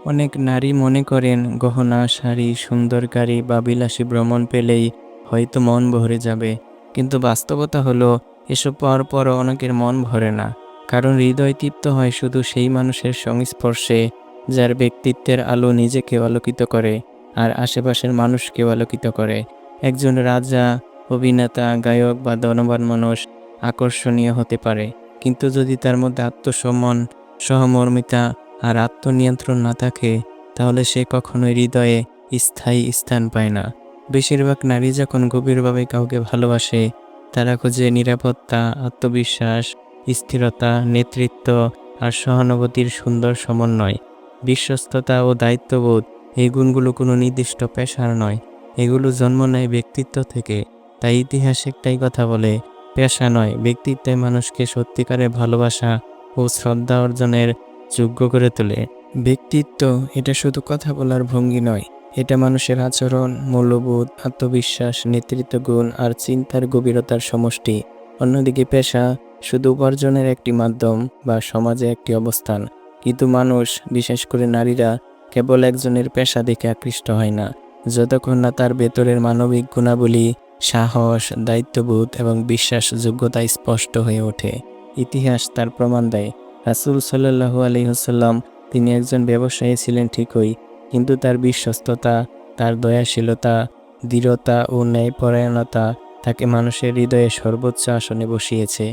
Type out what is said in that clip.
অনেক নারী মনে করেন গহনা, শাড়ি, সুন্দর গাড়ি বা বিলাসী ভ্রমণ পেলেই হয়তো মন ভরে যাবে। কিন্তু বাস্তবতা হলো এসব পাওয়ার পরও অনেকের মন ভরে না। কারণ হৃদয় তৃপ্ত হয় শুধু সেই মানুষের সংস্পর্শে যার ব্যক্তিত্বের আলো নিজেকে আলোকিত করে আর আশেপাশের মানুষকেও আলোকিত করে। একজন রাজা, অভিনেতা, গায়ক বা ধনবান মানুষ আকর্ষণীয় হতে পারে, কিন্তু যদি তার মধ্যে আত্মসম্মান, সহমর্মিতা আর আত্মনিয়ন্ত্রণ না থাকে, তাহলে সে কখনোই হৃদয়ে স্থায়ী স্থান পায় না। বেশিরভাগ নারী যখন গভীরভাবে কাউকে ভালোবাসে, তারা খোঁজে নিরাপত্তা, আত্মবিশ্বাস, স্থিরতা, নেতৃত্ব আর সহানুভূতির সুন্দর সমন্বয়। বিশ্বস্ততা ও দায়িত্ববোধ, এই গুণগুলো কোনো নির্দিষ্ট পেশার নয়, এগুলো জন্ম নেয় ব্যক্তিত্ব থেকে। তাই ইতিহাস একটাই কথা বলে, পেশা নয়, ব্যক্তিত্বে মানুষকে সত্যিকারের ভালোবাসা ও শ্রদ্ধা অর্জনের যোগ্য করে তোলে। ব্যক্তিত্ব এটা শুধু কথা বলার ভঙ্গি নয়, এটা মানুষের আচরণ, মূল্যবোধ, আত্মবিশ্বাস, নেতৃত্ব গুণ আর চিন্তার গভীরতার সমষ্টি। অন্যদিকে পেশা শুধু উপার্জনের একটি মাধ্যম বা সমাজে একটি অবস্থান। কিন্তু মানুষ, বিশেষ করে নারীরা, কেবল একজনের পেশা দেখে আকৃষ্ট হয় না, যতক্ষণ না তার ভেতরের মানবিক গুণাবলী, সাহস, দায়িত্ববোধ এবং বিশ্বাসযোগ্যতা স্পষ্ট হয়ে ওঠে। ইতিহাস তার প্রমাণ দেয়। রাসূল সাল্লাল্লাহু আলাইহি ওয়াসাল্লাম, তিনি একজন ব্যবসায়ী ছিলেন ঠিকই, কিন্তু তার বিশ্বস্ততা, তার দয়াশীলতা, দৃঢ়তা ও ন্যায়পরায়ণতা তাকে মানুষের হৃদয়ে সর্বোচ্চ আসনে বসিয়েছে।